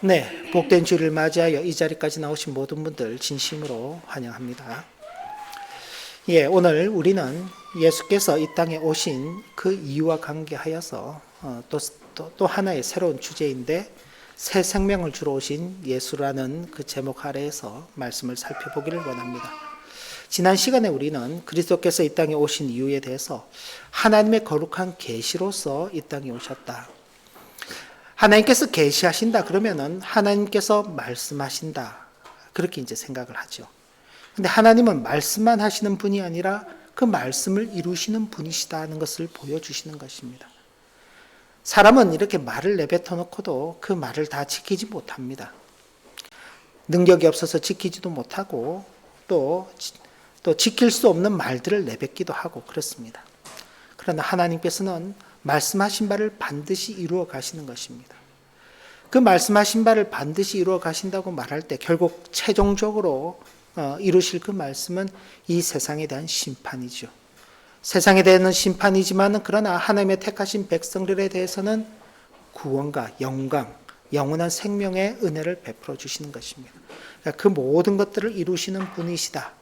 네, 복된 주일을 맞이하여 이 자리까지 나오신 모든 분들 진심으로 환영합니다. 예, 오늘 우리는 예수께서 이 땅에 오신 그 이유와 관계하여서 또 하나의 새로운 주제인데 새 생명을 주러 오신 예수라는 그 제목 아래에서 말씀을 살펴보기를 원합니다. 지난 시간에 우리는 그리스도께서 이 땅에 오신 이유에 대해서 하나님의 거룩한 계시로서 이 땅에 오셨다. 하나님께서 계시하신다 그러면은 하나님께서 말씀하신다 그렇게 이제 생각을 하죠. 근데 하나님은 말씀만 하시는 분이 아니라 그 말씀을 이루시는 분이시다는 것을 보여주시는 것입니다. 사람은 이렇게 말을 내뱉어 놓고도 그 말을 다 지키지 못합니다. 능력이 없어서 지키지도 못하고 또 지킬 수 없는 말들을 내뱉기도 하고 그렇습니다. 그러나 하나님께서는 말씀하신 바를 반드시 이루어 가시는 것입니다. 그 말씀하신 바를 반드시 이루어 가신다고 말할 때 결국 최종적으로 이루실 그 말씀은 이 세상에 대한 심판이죠. 세상에 대한 심판이지만 그러나 하나님의 택하신 백성들에 대해서는 구원과 영광, 영원한 생명의 은혜를 베풀어 주시는 것입니다. 그러니까 그 모든 것들을 이루시는 분이시다.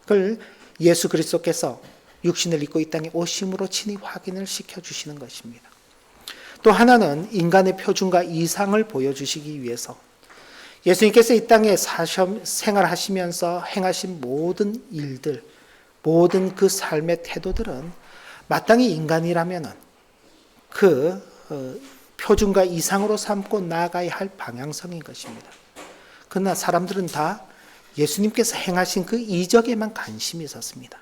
그걸 예수 그리스도께서 육신을 입고 이 땅에 오심으로 친히 확인을 시켜주시는 것입니다. 또 하나는 인간의 표준과 이상을 보여주시기 위해서 예수님께서 이 땅에 생활하시면서 행하신 모든 일들, 모든 그 삶의 태도들은 마땅히 인간이라면 그 표준과 이상으로 삼고 나아가야 할 방향성인 것입니다. 그러나 사람들은 다 예수님께서 행하신 그 이적에만 관심이 있었습니다.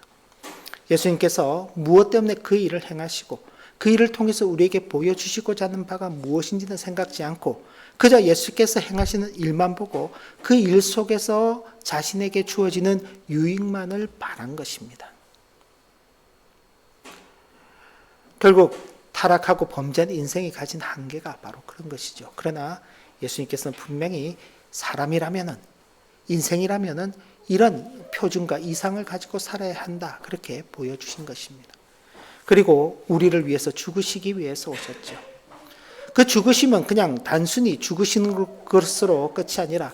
예수님께서 무엇 때문에 그 일을 행하시고 그 일을 통해서 우리에게 보여주시고자 하는 바가 무엇인지는 생각지 않고 그저 예수께서 행하시는 일만 보고 그 일 속에서 자신에게 주어지는 유익만을 바란 것입니다. 결국 타락하고 범죄한 인생이 가진 한계가 바로 그런 것이죠. 그러나 예수님께서는 분명히 사람이라면은 인생이라면은 이런 표준과 이상을 가지고 살아야 한다. 그렇게 보여주신 것입니다. 그리고 우리를 위해서 죽으시기 위해서 오셨죠. 그 죽으심은 그냥 단순히 죽으시는 것으로 끝이 아니라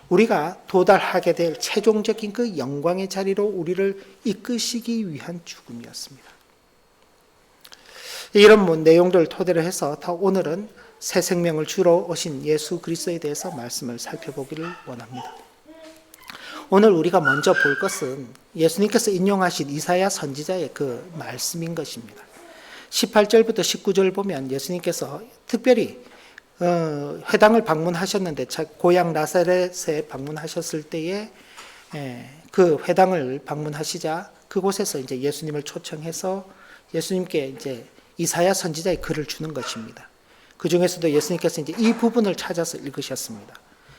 우리가 도달하게 될 최종적인 그 영광의 자리로 우리를 이끄시기 위한 죽음이었습니다. 이런 내용들을 토대로 해서 오늘은 새 생명을 주러 오신 예수 그리스도에 대해서 말씀을 살펴보기를 원합니다. 오늘 우리가 먼저 볼 것은 예수님께서 인용하신 이사야 선지자의 그 말씀인 것입니다. 18절부터 19절 보면 예수님께서 특별히 회당을 방문하셨는데 고향 나사렛에 방문하셨을 때에 그 회당을 방문하시자 그곳에서 이제 예수님을 초청해서 예수님께 이제 이사야 선지자의 글을 주는 것입니다. 그 중에서도 예수님께서 이제 이 부분을 찾아서 읽으셨습니다.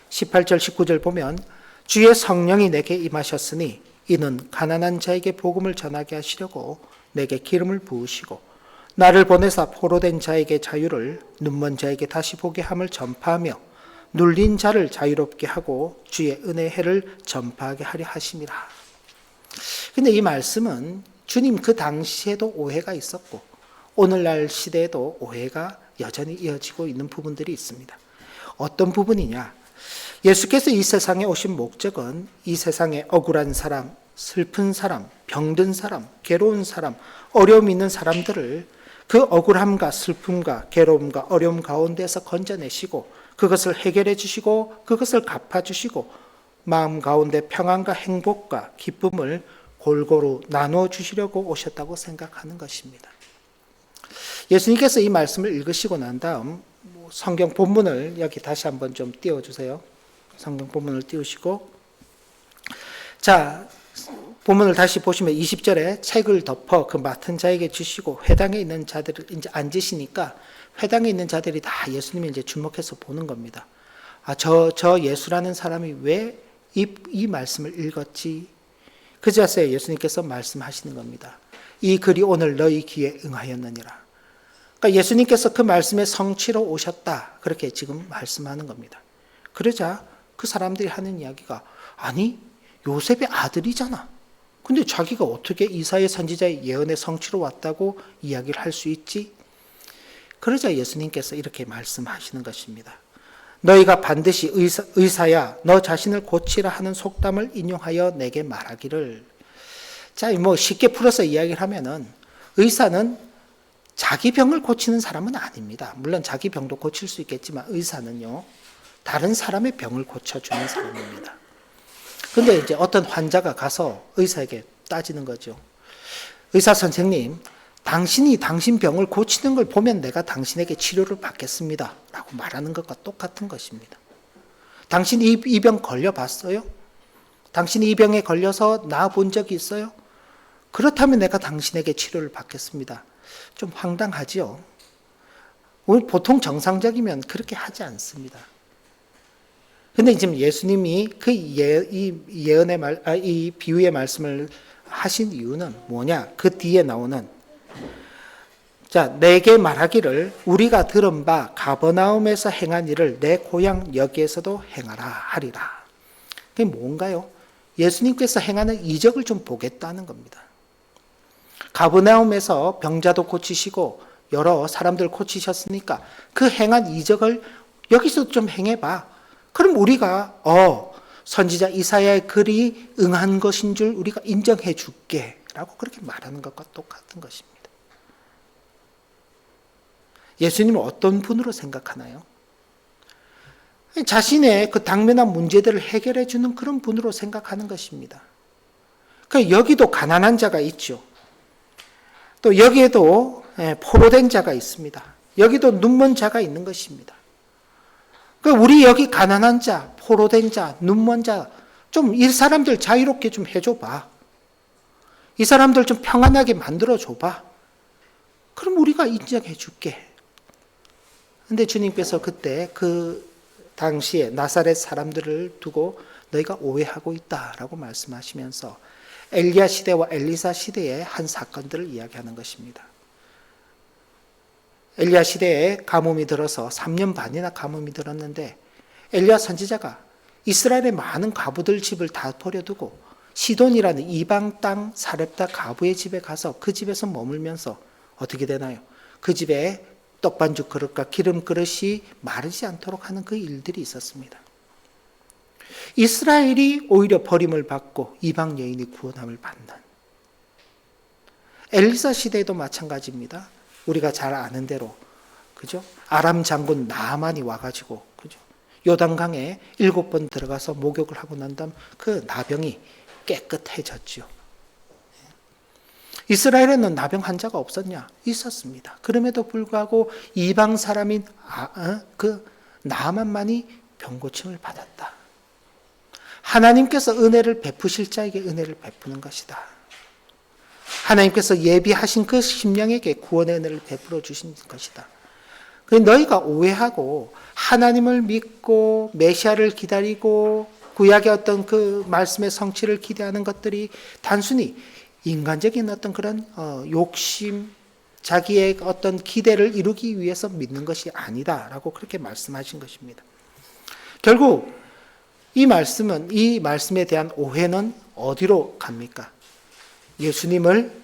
18절 19절 보면 주의 성령이 내게 임하셨으니 이는 가난한 자에게 복음을 전하게 하시려고 내게 기름을 부으시고 나를 보내사 포로된 자에게 자유를 눈먼 자에게 다시 보게 함을 전파하며 눌린 자를 자유롭게 하고 주의 은혜의 해를 전파하게 하려 하심이라. 근데 이 말씀은 주님 그 당시에도 오해가 있었고 오늘날 시대에도 오해가 여전히 이어지고 있는 부분들이 있습니다. 어떤 부분이냐? 예수께서 이 세상에 오신 목적은 이 세상에 억울한 사람, 슬픈 사람, 병든 사람, 괴로운 사람, 어려움 있는 사람들을 그 억울함과 슬픔과 괴로움과 어려움 가운데서 건져내시고 그것을 해결해 주시고 그것을 갚아주시고 마음 가운데 평안과 행복과 기쁨을 골고루 나누어 주시려고 오셨다고 생각하는 것입니다. 예수님께서 이 말씀을 읽으시고 난 다음 성경 본문을 여기 다시 한번 좀 띄워주세요. 성경 본문을 띄우시고 자 본문을 다시 보시면 20절에 책을 덮어 그 맡은 자에게 주시고 회당에 있는 자들을 이제 앉으시니까 회당에 있는 자들이 다 예수님을 이제 주목해서 보는 겁니다. 저 예수라는 사람이 왜 이 말씀을 읽었지? 그 자세에 예수님께서 말씀하시는 겁니다. 이 글이 오늘 너희 귀에 응하였느니라. 그러니까 예수님께서 그 말씀의 성취로 오셨다. 그렇게 지금 말씀하는 겁니다. 그러자 그 사람들이 하는 이야기가 아니 요셉의 아들이잖아. 근데 자기가 어떻게 이사야 선지자의 예언의 성취로 왔다고 이야기를 할 수 있지? 그러자 예수님께서 이렇게 말씀하시는 것입니다. 너희가 반드시 의사야 너 자신을 고치라 하는 속담을 인용하여 내게 말하기를. 자, 뭐 쉽게 풀어서 이야기를 하면은 의사는 자기 병을 고치는 사람은 아닙니다. 물론 자기 병도 고칠 수 있겠지만 의사는요, 다른 사람의 병을 고쳐주는 사람입니다. 근데 이제 어떤 환자가 가서 의사에게 따지는 거죠. 의사 선생님, 당신이 당신 병을 고치는 걸 보면 내가 당신에게 치료를 받겠습니다 라고 말하는 것과 똑같은 것입니다. 당신이 이 병 걸려봤어요? 당신이 이 병에 걸려서 나아본 적이 있어요? 그렇다면 내가 당신에게 치료를 받겠습니다. 좀 황당하지요? 우리 보통 정상적이면 그렇게 하지 않습니다. 근데 지금 예수님이 이 비유의 말씀을 하신 이유는 뭐냐? 그 뒤에 나오는, 자, 내게 말하기를 우리가 들은 바 가버나움에서 행한 일을 내 고향 여기에서도 행하라 하리라. 그게 뭔가요? 예수님께서 행하는 이적을 좀 보겠다는 겁니다. 가버나움에서 병자도 고치시고 여러 사람들 고치셨으니까 그 행한 이적을 여기서도 좀 행해봐. 그럼 우리가 선지자 이사야의 글이 응한 것인 줄 우리가 인정해 줄게 라고 그렇게 말하는 것과 똑같은 것입니다. 예수님은 어떤 분으로 생각하나요? 자신의 그 당면한 문제들을 해결해 주는 그런 분으로 생각하는 것입니다. 그러니까 여기도 가난한 자가 있죠. 또 여기에도 포로된 자가 있습니다. 여기도 눈먼 자가 있는 것입니다. 그러니까 우리 여기 가난한 자, 포로된 자, 눈먼 자, 좀 이 사람들 자유롭게 좀 해줘봐. 이 사람들 좀 평안하게 만들어줘봐. 그럼 우리가 인정해 줄게. 근데 주님께서 그때 그 당시에 나사렛 사람들을 두고 너희가 오해하고 있다라고 말씀하시면서 엘리야 시대와 엘리사 시대의 한 사건들을 이야기하는 것입니다. 엘리야 시대에 가뭄이 들어서 3년 반이나 가뭄이 들었는데 엘리야 선지자가 이스라엘의 많은 과부들 집을 다 버려두고 시돈이라는 이방 땅 사렙다 과부의 집에 가서 그 집에서 머물면서 어떻게 되나요? 그 집에 떡반죽 그릇과 기름 그릇이 마르지 않도록 하는 그 일들이 있었습니다. 이스라엘이 오히려 버림을 받고 이방 여인이 구원함을 받는, 엘리사 시대에도 마찬가지입니다. 우리가 잘 아는 대로, 그죠? 아람 장군 나아만이 와가지고, 그죠? 요단강에 7번 들어가서 목욕을 하고 난 다음 그 나병이 깨끗해졌죠. 이스라엘에는 나병 환자가 없었냐? 있었습니다. 그럼에도 불구하고 이방 사람인 그 나아만만이 병고침을 받았다. 하나님께서 은혜를 베푸실 자에게 은혜를 베푸는 것이다. 하나님께서 예비하신 그 심령에게 구원의 은혜를 베풀어 주신 것이다. 너희가 오해하고 하나님을 믿고 메시아를 기다리고 구약의 어떤 그 말씀의 성취를 기대하는 것들이 단순히 인간적인 어떤 그런 욕심, 자기의 어떤 기대를 이루기 위해서 믿는 것이 아니다라고 그렇게 말씀하신 것입니다. 결국 이 말씀에 대한 오해는 어디로 갑니까? 예수님을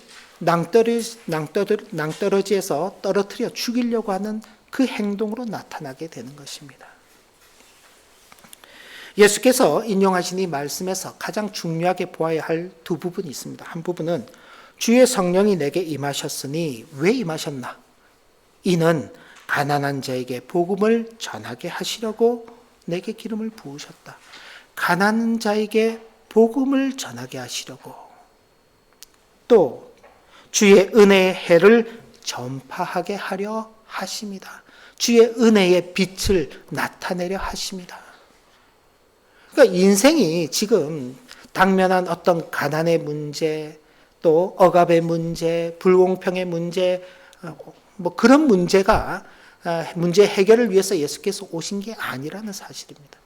낭떠러지에서 떨어뜨려 죽이려고 하는 그 행동으로 나타나게 되는 것입니다. 예수께서 인용하신 이 말씀에서 가장 중요하게 보아야 할 두 부분이 있습니다. 한 부분은 주의 성령이 내게 임하셨으니 왜 임하셨나? 이는 가난한 자에게 복음을 전하게 하시려고 내게 기름을 부으셨다. 가난한 자에게 복음을 전하게 하시려고. 또 주의 은혜의 해를 전파하게 하려 하십니다. 주의 은혜의 빛을 나타내려 하십니다. 그러니까 인생이 지금 당면한 어떤 가난의 문제, 또 억압의 문제, 불공평의 문제, 뭐 그런 문제 해결을 위해서 예수께서 오신 게 아니라는 사실입니다.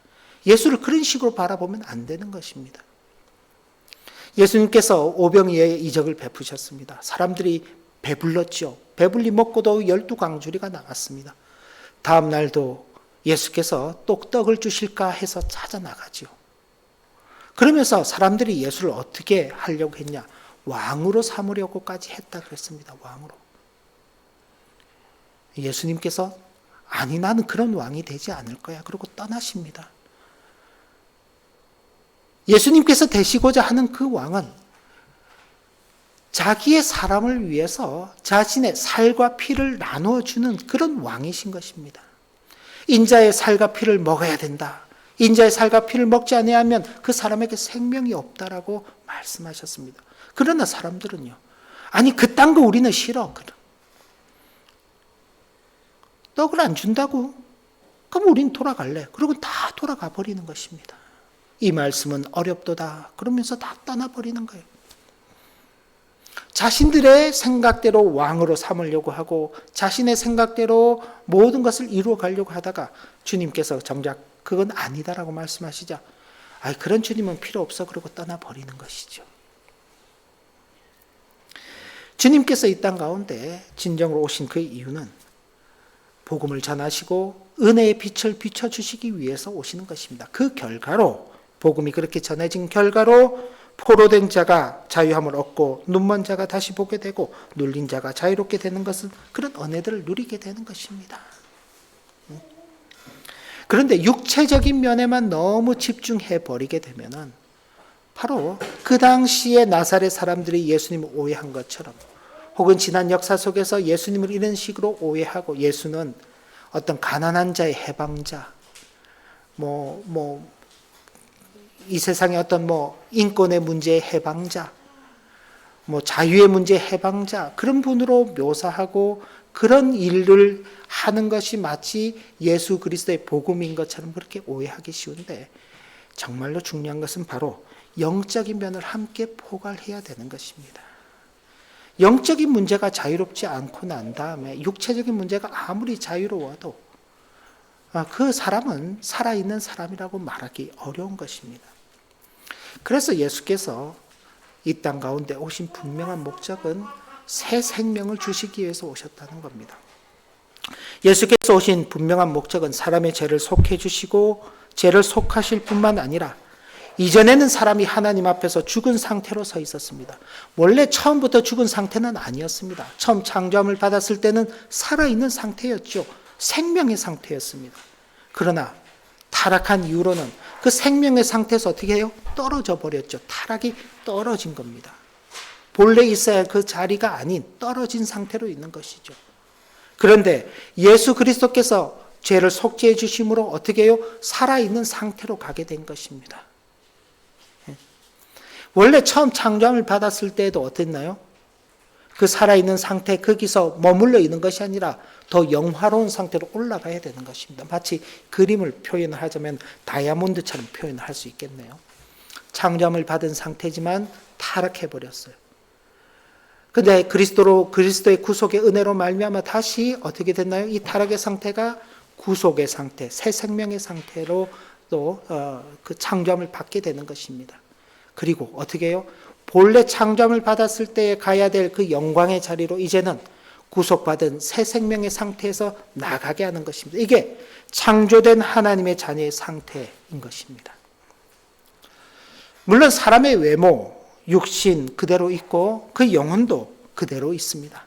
예수를 그런 식으로 바라보면 안 되는 것입니다. 예수님께서 오병이어의 이적을 베푸셨습니다. 사람들이 배불렀죠. 배불리 먹고도 12광주리가 나왔습니다. 다음 날도 예수께서 또 떡을 주실까 해서 찾아 나가죠. 그러면서 사람들이 예수를 어떻게 하려고 했냐? 왕으로 삼으려고까지 했다 그랬습니다. 왕으로. 예수님께서 아니, 나는 그런 왕이 되지 않을 거야. 그러고 떠나십니다. 예수님께서 되시고자 하는 그 왕은 자기의 사람을 위해서 자신의 살과 피를 나누어주는 그런 왕이신 것입니다. 인자의 살과 피를 먹어야 된다. 인자의 살과 피를 먹지 아니하면 그 사람에게 생명이 없다라고 말씀하셨습니다. 그러나 사람들은요, 아니 그딴 거 우리는 싫어. 떡을 안 준다고? 그럼 우린 돌아갈래. 그리고 다 돌아가 버리는 것입니다. 이 말씀은 어렵도다. 그러면서 다 떠나버리는 거예요. 자신들의 생각대로 왕으로 삼으려고 하고 자신의 생각대로 모든 것을 이루어 가려고 하다가 주님께서 정작 그건 아니다라고 말씀하시자 그런 주님은 필요 없어 그러고 떠나버리는 것이죠. 주님께서 이 땅 가운데 진정으로 오신 그 이유는 복음을 전하시고 은혜의 빛을 비춰주시기 위해서 오시는 것입니다. 그 결과로 복음이 그렇게 전해진 결과로 포로된 자가 자유함을 얻고 눈먼 자가 다시 보게 되고 눌린 자가 자유롭게 되는 것은 그런 은혜들을 누리게 되는 것입니다. 그런데 육체적인 면에만 너무 집중해 버리게 되면은 바로 그 당시에 나사렛 사람들이 예수님을 오해한 것처럼 혹은 지난 역사 속에서 예수님을 이런 식으로 오해하고 예수는 어떤 가난한 자의 해방자, 이 세상의 어떤 인권의 문제의 해방자, 자유의 문제의 해방자, 그런 분으로 묘사하고 그런 일을 하는 것이 마치 예수 그리스도의 복음인 것처럼 그렇게 오해하기 쉬운데 정말로 중요한 것은 바로 영적인 면을 함께 포괄해야 되는 것입니다. 영적인 문제가 자유롭지 않고 난 다음에 육체적인 문제가 아무리 자유로워도 그 사람은 살아있는 사람이라고 말하기 어려운 것입니다. 그래서 예수께서 이 땅 가운데 오신 분명한 목적은 새 생명을 주시기 위해서 오셨다는 겁니다. 예수께서 오신 분명한 목적은 사람의 죄를 속해 주시고 죄를 속하실 뿐만 아니라 이전에는 사람이 하나님 앞에서 죽은 상태로 서 있었습니다. 원래 처음부터 죽은 상태는 아니었습니다. 처음 창조함을 받았을 때는 살아있는 상태였죠. 생명의 상태였습니다. 그러나 타락한 이후로는 그 생명의 상태에서 어떻게 해요? 떨어져 버렸죠. 타락이 떨어진 겁니다. 본래 있어야 할 그 자리가 아닌 떨어진 상태로 있는 것이죠. 그런데 예수 그리스도께서 죄를 속죄해 주심으로 어떻게 해요? 살아있는 상태로 가게 된 것입니다. 원래 처음 창조함을 받았을 때에도 어땠나요? 그 살아있는 상태 거기서 머물러 있는 것이 아니라 더 영화로운 상태로 올라가야 되는 것입니다. 마치 그림을 표현을 하자면 다이아몬드처럼 표현을 할 수 있겠네요. 창조함을 받은 상태지만 타락해버렸어요. 근데 그리스도의 구속의 은혜로 말미암아 다시 어떻게 됐나요? 이 타락의 상태가 구속의 상태, 새 생명의 상태로 또 그 창조함을 받게 되는 것입니다. 그리고 어떻게 해요? 본래 창조함을 받았을 때 가야 될 그 영광의 자리로 이제는 구속받은 새 생명의 상태에서 나가게 하는 것입니다. 이게 창조된 하나님의 자녀의 상태인 것입니다. 물론 사람의 외모, 육신 그대로 있고 그 영혼도 그대로 있습니다.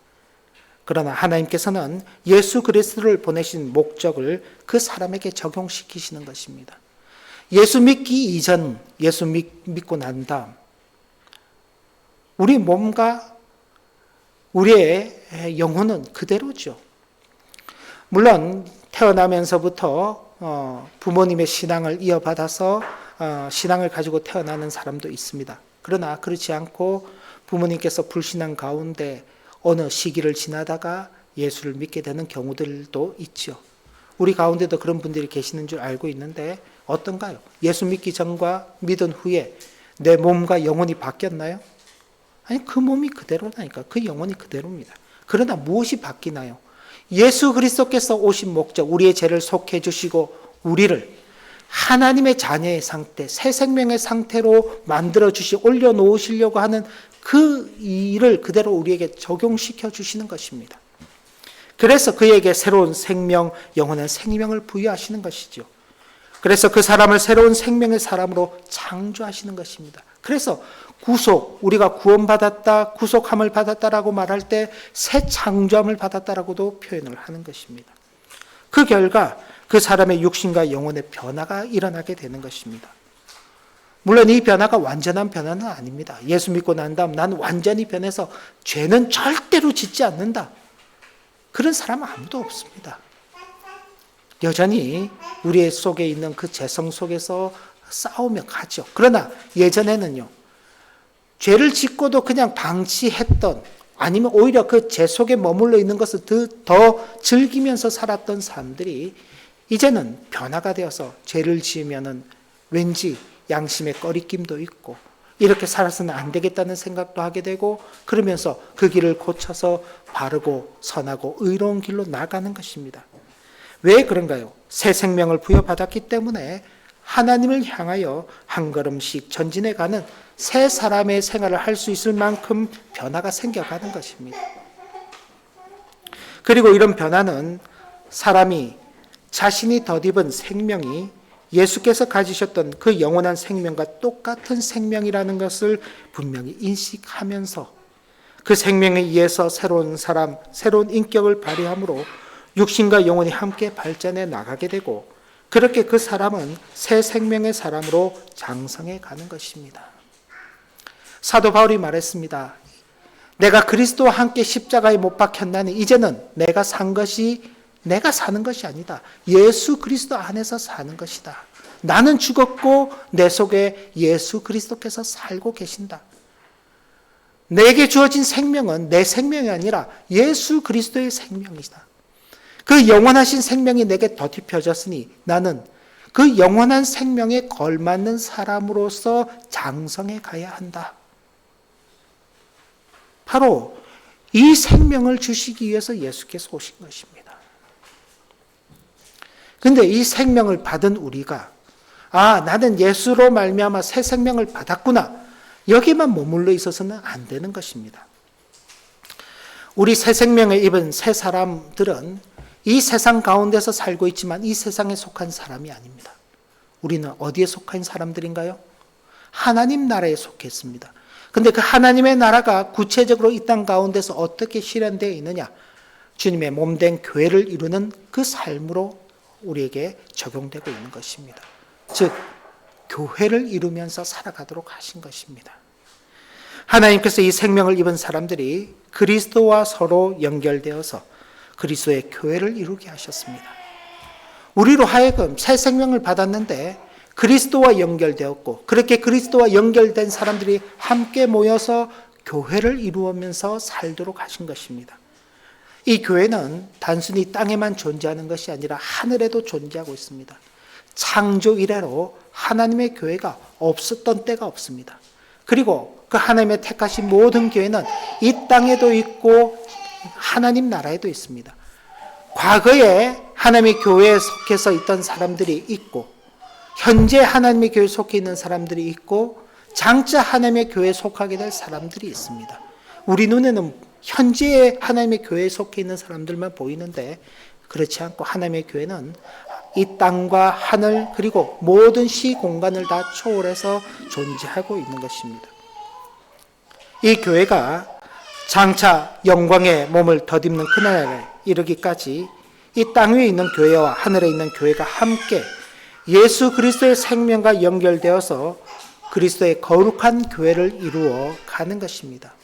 그러나 하나님께서는 예수 그리스도를 보내신 목적을 그 사람에게 적용시키시는 것입니다. 예수 믿기 이전, 예수 믿고 난 다음 우리 몸과 우리의 영혼은 그대로죠. 물론 태어나면서부터 부모님의 신앙을 이어받아서 신앙을 가지고 태어나는 사람도 있습니다. 그러나 그렇지 않고 부모님께서 불신앙 가운데 어느 시기를 지나다가 예수를 믿게 되는 경우들도 있죠. 우리 가운데도 그런 분들이 계시는 줄 알고 있는데 어떤가요? 예수 믿기 전과 믿은 후에 내 몸과 영혼이 바뀌었나요? 아니, 그 몸이 그대로라니까. 그 영혼이 그대로입니다. 그러나 무엇이 바뀌나요? 예수 그리스도께서 오신 목적, 우리의 죄를 속해 주시고 우리를 하나님의 자녀의 상태, 새 생명의 상태로 만들어 올려놓으시려고 하는 그 일을 그대로 우리에게 적용시켜 주시는 것입니다. 그래서 그에게 새로운 생명, 영원한 생명을 부여하시는 것이죠. 그래서 그 사람을 새로운 생명의 사람으로 창조하시는 것입니다. 그래서 구속, 우리가 구원받았다, 구속함을 받았다라고 말할 때 새 창조함을 받았다라고도 표현을 하는 것입니다. 그 결과 그 사람의 육신과 영혼의 변화가 일어나게 되는 것입니다. 물론 이 변화가 완전한 변화는 아닙니다. 예수 믿고 난 다음 나는 완전히 변해서 죄는 절대로 짓지 않는다. 그런 사람은 아무도 없습니다. 여전히 우리 속에 있는 그 죄성 속에서 싸우며 가죠. 그러나 예전에는요, 죄를 짓고도 그냥 방치했던, 아니면 오히려 그 죄 속에 머물러 있는 것을 더 즐기면서 살았던 사람들이 이제는 변화가 되어서 죄를 지으면은 왠지 양심의 꺼리낌도 있고 이렇게 살아서는 안 되겠다는 생각도 하게 되고, 그러면서 그 길을 고쳐서 바르고 선하고 의로운 길로 나가는 것입니다. 왜 그런가요? 새 생명을 부여받았기 때문에 하나님을 향하여 한 걸음씩 전진해 가는 새 사람의 생활을 할 수 있을 만큼 변화가 생겨가는 것입니다. 그리고 이런 변화는 사람이 자신이 덧입은 생명이 예수께서 가지셨던 그 영원한 생명과 똑같은 생명이라는 것을 분명히 인식하면서 그 생명에 의해서 새로운 사람, 새로운 인격을 발휘함으로 육신과 영혼이 함께 발전해 나가게 되고, 그렇게 그 사람은 새 생명의 사람으로 장성해 가는 것입니다. 사도 바울이 말했습니다. 내가 그리스도와 함께 십자가에 못 박혔나니 이제는 내가 사는 것이 아니다. 예수 그리스도 안에서 사는 것이다. 나는 죽었고 내 속에 예수 그리스도께서 살고 계신다. 내게 주어진 생명은 내 생명이 아니라 예수 그리스도의 생명이다. 그 영원하신 생명이 내게 덧입혀졌으니 나는 그 영원한 생명에 걸맞는 사람으로서 장성해 가야 한다. 바로 이 생명을 주시기 위해서 예수께서 오신 것입니다. 그런데 이 생명을 받은 우리가 나는 예수로 말미암아 새 생명을 받았구나, 여기만 머물러 있어서는 안 되는 것입니다. 우리 새 생명을 입은 새 사람들은 이 세상 가운데서 살고 있지만 이 세상에 속한 사람이 아닙니다. 우리는 어디에 속한 사람들인가요? 하나님 나라에 속했습니다. 근데 그 하나님의 나라가 구체적으로 이 땅 가운데서 어떻게 실현되어 있느냐? 주님의 몸된 교회를 이루는 그 삶으로 우리에게 적용되고 있는 것입니다. 즉, 교회를 이루면서 살아가도록 하신 것입니다. 하나님께서 이 생명을 입은 사람들이 그리스도와 서로 연결되어서 그리스도의 교회를 이루게 하셨습니다. 우리로 하여금 새 생명을 받았는데 그리스도와 연결되었고, 그렇게 그리스도와 연결된 사람들이 함께 모여서 교회를 이루면서 살도록 하신 것입니다. 이 교회는 단순히 땅에만 존재하는 것이 아니라 하늘에도 존재하고 있습니다. 창조 이래로 하나님의 교회가 없었던 때가 없습니다. 그리고 그 하나님의 택하신 모든 교회는 이 땅에도 있고 하나님 나라에도 있습니다. 과거에 하나님의 교회에 속해서 있던 사람들이 있고, 현재 하나님의 교회에 속해 있는 사람들이 있고, 장차 하나님의 교회에 속하게 될 사람들이 있습니다. 우리 눈에는 현재의 하나님의 교회에 속해 있는 사람들만 보이는데, 그렇지 않고 하나님의 교회는 이 땅과 하늘 그리고 모든 시공간을 다 초월해서 존재하고 있는 것입니다. 이 교회가 장차 영광의 몸을 덧입는 그날에 이르기까지 이 땅 위에 있는 교회와 하늘에 있는 교회가 함께 예수 그리스도의 생명과 연결되어서 그리스도의 거룩한 교회를 이루어 가는 것입니다.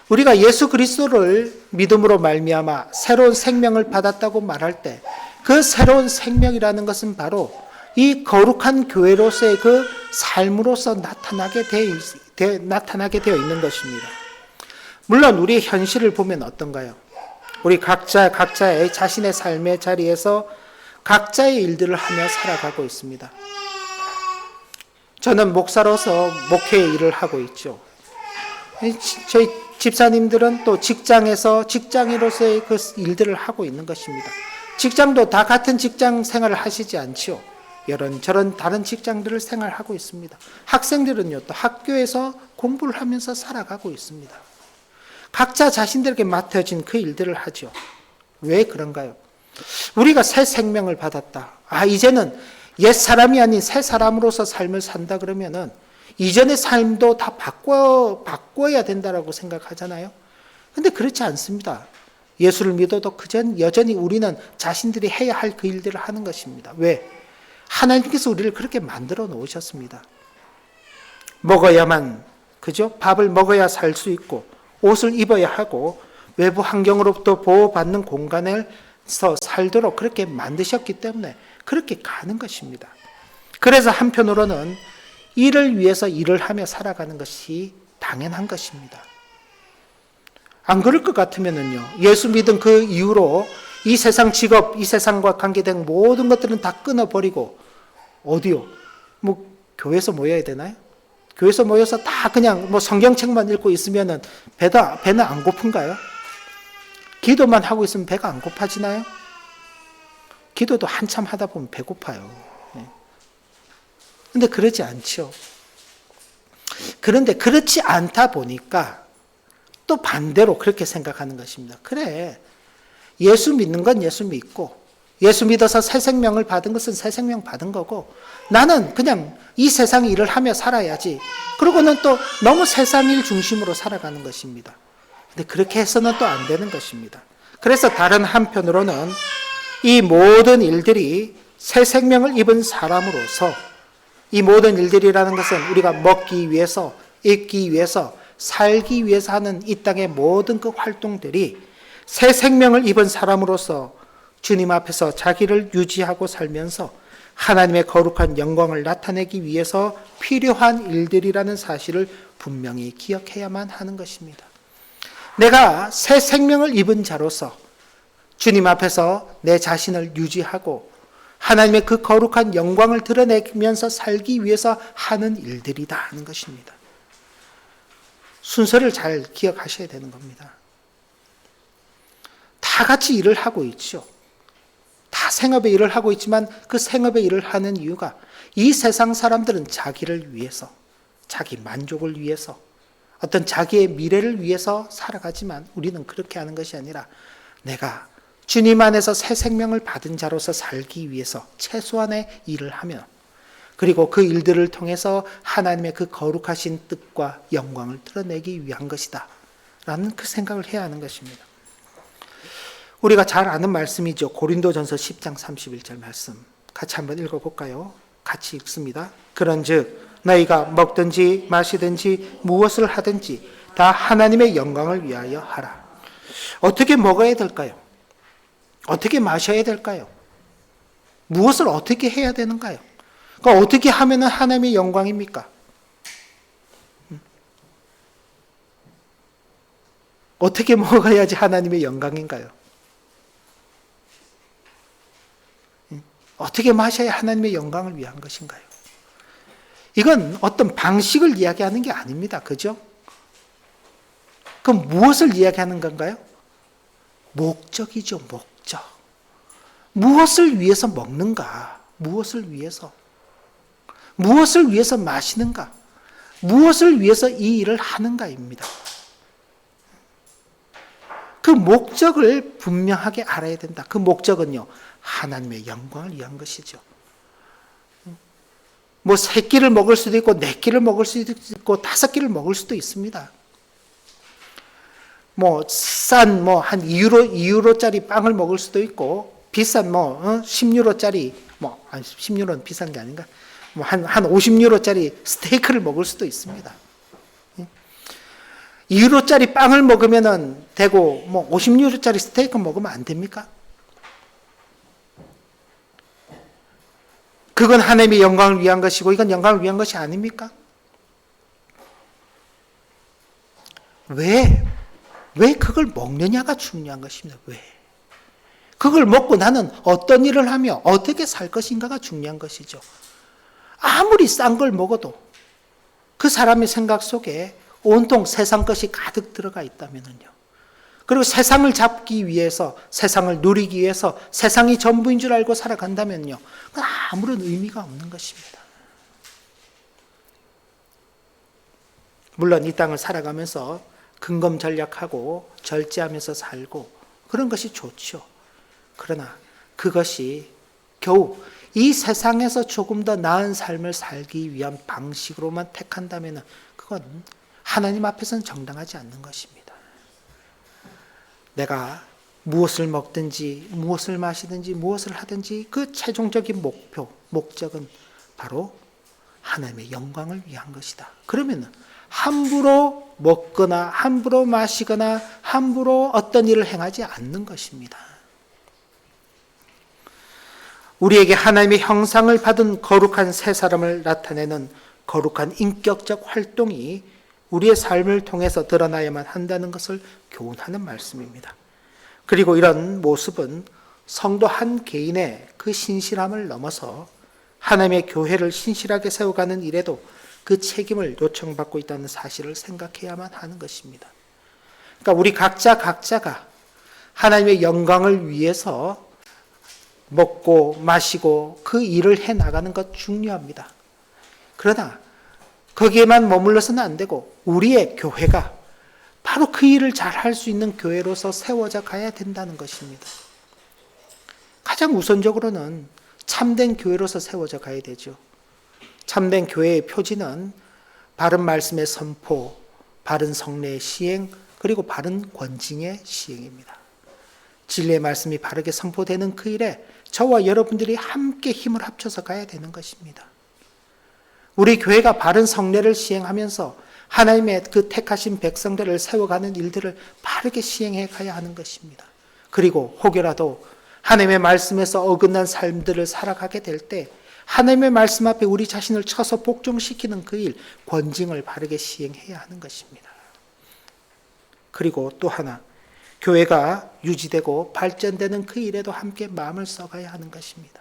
우리가 예수 그리스도를 믿음으로 말미암아 새로운 생명을 받았다고 말할 때 그 새로운 생명이라는 것은 바로 이 거룩한 교회로서의 그 삶으로서 나타나게 되어 있는 것입니다. 물론 우리의 현실을 보면 어떤가요? 우리 각자의 자신의 삶의 자리에서 각자의 일들을 하며 살아가고 있습니다. 저는 목사로서 목회의 일을 하고 있죠. 저희 집사님들은 또 직장인으로서의 그 일들을 하고 있는 것입니다. 직장도 다 같은 직장 생활을 하시지 않죠. 이런저런 다른 직장들을 생활하고 있습니다. 학생들은요, 또 학교에서 공부를 하면서 살아가고 있습니다. 각자 자신들에게 맡겨진 그 일들을 하죠. 왜 그런가요? 우리가 새 생명을 받았다. 이제는 옛 사람이 아닌 새 사람으로서 삶을 산다 그러면은 이전의 삶도 다 바꿔야 된다라고 생각하잖아요. 근데 그렇지 않습니다. 예수를 믿어도 여전히 우리는 자신들이 해야 할 그 일들을 하는 것입니다. 왜? 하나님께서 우리를 그렇게 만들어 놓으셨습니다. 먹어야만, 그죠? 밥을 먹어야 살 수 있고, 옷을 입어야 하고, 외부 환경으로부터 보호받는 공간에서 살도록 그렇게 만드셨기 때문에 그렇게 가는 것입니다. 그래서 한편으로는 일을 위해서 일을 하며 살아가는 것이 당연한 것입니다. 안 그럴 것 같으면요, 예수 믿은 그 이후로 이 세상 직업, 이 세상과 관계된 모든 것들은 다 끊어버리고, 어디요? 뭐, 교회에서 모여야 되나요? 교회에서 모여서 다 그냥 뭐 성경책만 읽고 있으면은 배는 안 고픈가요? 기도만 하고 있으면 배가 안 고파지나요? 기도도 한참 하다 보면 배고파요. 근데 그러지 않죠. 그런데 그렇지 않다 보니까 또 반대로 그렇게 생각하는 것입니다. 그래, 예수 믿는 건 예수 믿고, 예수 믿어서 새 생명을 받은 것은 새 생명 받은 거고, 나는 그냥 이 세상 일을 하며 살아야지. 그러고는 또 너무 세상 일 중심으로 살아가는 것입니다. 근데 그렇게 해서는 또 안 되는 것입니다. 그래서 다른 한편으로는 이 모든 일들이 새 생명을 입은 사람으로서, 이 모든 일들이라는 것은 우리가 먹기 위해서, 입기 위해서, 살기 위해서 하는 이 땅의 모든 그 활동들이 새 생명을 입은 사람으로서 주님 앞에서 자기를 유지하고 살면서 하나님의 거룩한 영광을 나타내기 위해서 필요한 일들이라는 사실을 분명히 기억해야만 하는 것입니다. 내가 새 생명을 입은 자로서 주님 앞에서 내 자신을 유지하고 하나님의 그 거룩한 영광을 드러내면서 살기 위해서 하는 일들이다 하는 것입니다. 순서를 잘 기억하셔야 되는 겁니다. 다 같이 일을 하고 있죠. 다 생업의 일을 하고 있지만 그 생업의 일을 하는 이유가 이 세상 사람들은 자기를 위해서, 자기 만족을 위해서, 어떤 자기의 미래를 위해서 살아가지만 우리는 그렇게 하는 것이 아니라 내가 주님 안에서 새 생명을 받은 자로서 살기 위해서 최소한의 일을 하며, 그리고 그 일들을 통해서 하나님의 그 거룩하신 뜻과 영광을 드러내기 위한 것이다 라는 그 생각을 해야 하는 것입니다. 우리가 잘 아는 말씀이죠. 고린도전서 10장 31절 말씀 같이 한번 읽어볼까요? 같이 읽습니다. 그런즉 너희가 먹든지 마시든지 무엇을 하든지 다 하나님의 영광을 위하여 하라. 어떻게 먹어야 될까요? 어떻게 마셔야 될까요? 무엇을 어떻게 해야 되는가요? 그러니까 어떻게 하면 하나님의 영광입니까? 어떻게 먹어야지 하나님의 영광인가요? 어떻게 마셔야 하나님의 영광을 위한 것인가요? 이건 어떤 방식을 이야기하는 게 아닙니다. 그죠? 그럼 무엇을 이야기하는 건가요? 목적이죠, 목적. 무엇을 위해서 먹는가? 무엇을 위해서? 무엇을 위해서 마시는가? 무엇을 위해서 이 일을 하는가입니다. 그 목적을 분명하게 알아야 된다. 그 목적은요, 하나님의 영광을 위한 것이죠. 뭐 3끼를 먹을 수도 있고 4끼를 먹을 수도 있고 5끼를 먹을 수도 있습니다. 뭐 싼 뭐 한 2유로짜리 빵을 먹을 수도 있고 비싼 뭐 10유로짜리 뭐 10유로는 비싼 게 아닌가? 뭐 한 50유로짜리 스테이크를 먹을 수도 있습니다. 2유로짜리 빵을 먹으면은 되고 뭐 50유로짜리 스테이크 먹으면 안 됩니까? 그건 하나님의 영광을 위한 것이고 이건 영광을 위한 것이 아닙니까? 왜 그걸 먹느냐가 중요한 것입니다. 왜? 그걸 먹고 나는 어떤 일을 하며 어떻게 살 것인가가 중요한 것이죠. 아무리 싼 걸 먹어도 그 사람의 생각 속에 온통 세상 것이 가득 들어가 있다면요. 그리고 세상을 잡기 위해서, 세상을 누리기 위해서 세상이 전부인 줄 알고 살아간다면요. 그건 아무런 의미가 없는 것입니다. 물론 이 땅을 살아가면서 근검절약하고 절제하면서 살고 그런 것이 좋죠. 그러나 그것이 겨우 이 세상에서 조금 더 나은 삶을 살기 위한 방식으로만 택한다면 그건 하나님 앞에서는 정당하지 않는 것입니다. 내가 무엇을 먹든지 무엇을 마시든지 무엇을 하든지 그 최종적인 목적은 바로 하나님의 영광을 위한 것이다. 그러면 함부로 먹거나 함부로 마시거나 함부로 어떤 일을 행하지 않는 것입니다. 우리에게 하나님의 형상을 받은 거룩한 새 사람을 나타내는 거룩한 인격적 활동이 우리의 삶을 통해서 드러나야만 한다는 것을 교훈하는 말씀입니다. 그리고 이런 모습은 성도 한 개인의 그 신실함을 넘어서 하나님의 교회를 신실하게 세워가는 일에도 그 책임을 요청받고 있다는 사실을 생각해야만 하는 것입니다. 그러니까 우리 각자가 하나님의 영광을 위해서 먹고 마시고 그 일을 해나가는 것 중요합니다. 그러나 거기에만 머물러서는 안 되고 우리의 교회가 바로 그 일을 잘 할 수 있는 교회로서 세워져 가야 된다는 것입니다. 가장 우선적으로는 참된 교회로서 세워져 가야 되죠. 참된 교회의 표지는 바른 말씀의 선포, 바른 성례의 시행, 그리고 바른 권징의 시행입니다. 진리의 말씀이 바르게 선포되는 그 일에 저와 여러분들이 함께 힘을 합쳐서 가야 되는 것입니다. 우리 교회가 바른 성례를 시행하면서 하나님의 그 택하신 백성들을 세워가는 일들을 바르게 시행해 가야 하는 것입니다. 그리고 혹여라도 하나님의 말씀에서 어긋난 삶들을 살아가게 될 때 하나님의 말씀 앞에 우리 자신을 쳐서 복종시키는 그 일, 권징을 바르게 시행해야 하는 것입니다. 그리고 또 하나, 교회가 유지되고 발전되는 그 일에도 함께 마음을 써가야 하는 것입니다.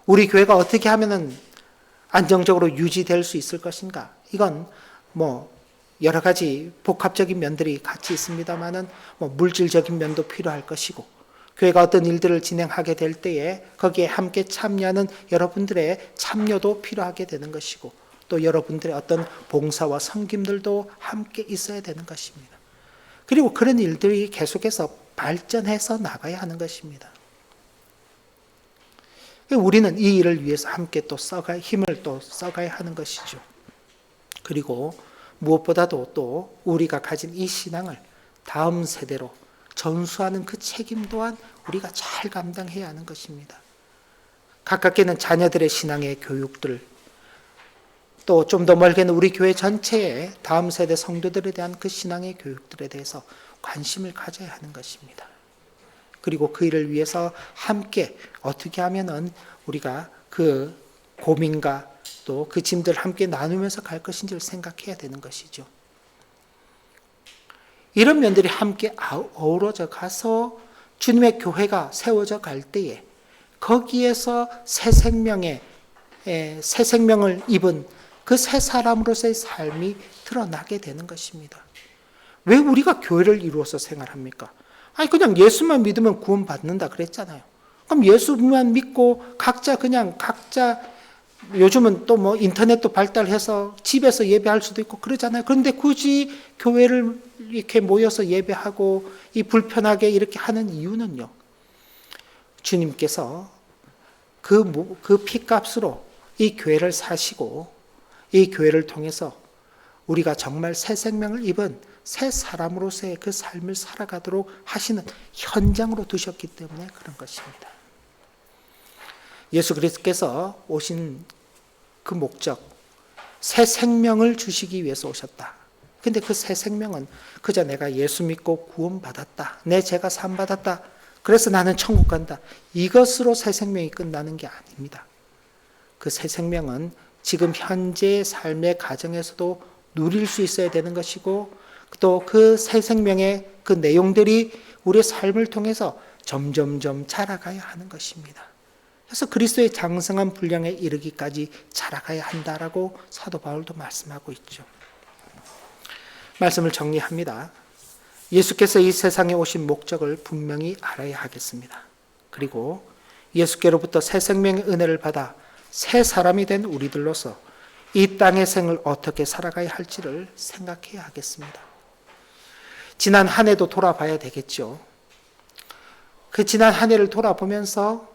우리 교회가 어떻게 하면 안정적으로 유지될 수 있을 것인가? 이건 여러 가지 복합적인 면들이 같이 있습니다만은 물질적인 면도 필요할 것이고, 교회가 어떤 일들을 진행하게 될 때에 거기에 함께 참여하는 여러분들의 참여도 필요하게 되는 것이고, 또 여러분들의 어떤 봉사와 섬김들도 함께 있어야 되는 것입니다. 그리고 그런 일들이 계속해서 발전해서 나가야 하는 것입니다. 우리는 이 일을 위해서 함께 또 힘을 또 써가야 하는 것이죠. 그리고 무엇보다도 또 우리가 가진 이 신앙을 다음 세대로 전수하는 그 책임 또한 우리가 잘 감당해야 하는 것입니다. 가깝게는 자녀들의 신앙의 교육들, 또 좀 더 멀게는 우리 교회 전체의 다음 세대 성도들에 대한 그 신앙의 교육들에 대해서 관심을 가져야 하는 것입니다. 그리고 그 일을 위해서 함께 어떻게 하면은 우리가 그 고민과 또 그 짐들을 함께 나누면서 갈 것인지를 생각해야 되는 것이죠. 이런 면들이 함께 어우러져 가서 주님의 교회가 세워져 갈 때에 거기에서 새 생명을 입은 그 새 사람으로서의 삶이 드러나게 되는 것입니다. 왜 우리가 교회를 이루어서 생활합니까? 그냥 예수만 믿으면 구원받는다 그랬잖아요. 그럼 예수만 믿고 각자 요즘은 또 인터넷도 발달해서 집에서 예배할 수도 있고 그러잖아요. 그런데 굳이 교회를 이렇게 모여서 예배하고 이 불편하게 이렇게 하는 이유는요, 주님께서 그 피값으로 이 교회를 사시고 이 교회를 통해서 우리가 정말 새 생명을 입은 새 사람으로서의 그 삶을 살아가도록 하시는 현장으로 두셨기 때문에 그런 것입니다. 예수 그리스도께서 오신 그 목적, 새 생명을 주시기 위해서 오셨다. 근데 그 새 생명은 그저 내가 예수 믿고 구원받았다, 내 죄가 사함받았다, 그래서 나는 천국 간다, 이것으로 새 생명이 끝나는 게 아닙니다. 그 새 생명은 지금 현재의 삶의 가정에서도 누릴 수 있어야 되는 것이고, 또 그 새 생명의 그 내용들이 우리의 삶을 통해서 점점점 자라가야 하는 것입니다. 그래서 그리스도의 장성한 분량에 이르기까지 자라가야 한다라고 사도 바울도 말씀하고 있죠. 말씀을 정리합니다. 예수께서 이 세상에 오신 목적을 분명히 알아야 하겠습니다. 그리고 예수께로부터 새 생명의 은혜를 받아 새 사람이 된 우리들로서 이 땅의 생을 어떻게 살아가야 할지를 생각해야 하겠습니다. 지난 한 해도 돌아봐야 되겠죠. 그 지난 한 해를 돌아보면서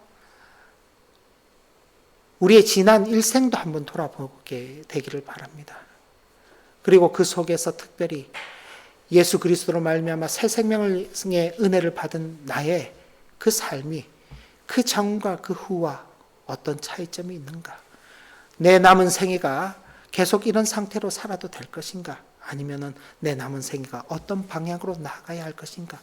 우리의 지난 일생도 한번 돌아보게 되기를 바랍니다. 그리고 그 속에서 특별히 예수 그리스도로 말미암아 새 생명의 은혜를 받은 나의 그 삶이 그 전과 그 후와 어떤 차이점이 있는가? 내 남은 생애가 계속 이런 상태로 살아도 될 것인가? 아니면은 내 남은 생애가 어떤 방향으로 나아가야 할 것인가?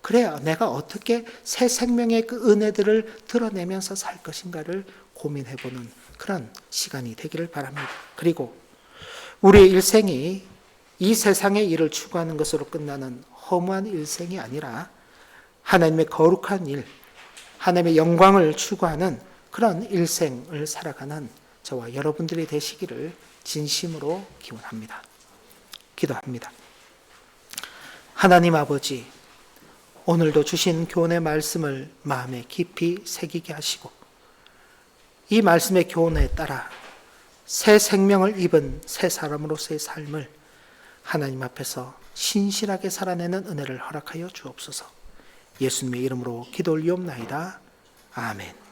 그래야 내가 어떻게 새 생명의 그 은혜들을 드러내면서 살 것인가를 고민해보는 그런 시간이 되기를 바랍니다. 그리고 우리의 일생이 이 세상의 일을 추구하는 것으로 끝나는 허무한 일생이 아니라 하나님의 거룩한 일, 하나님의 영광을 추구하는 그런 일생을 살아가는 저와 여러분들이 되시기를 진심으로 기원합니다. 기도합니다. 하나님 아버지, 오늘도 주신 교훈의 말씀을 마음에 깊이 새기게 하시고 이 말씀의 교훈에 따라 새 생명을 입은 새 사람으로서의 삶을 하나님 앞에서 신실하게 살아내는 은혜를 허락하여 주옵소서. 예수님의 이름으로 기도 올리옵나이다. 아멘.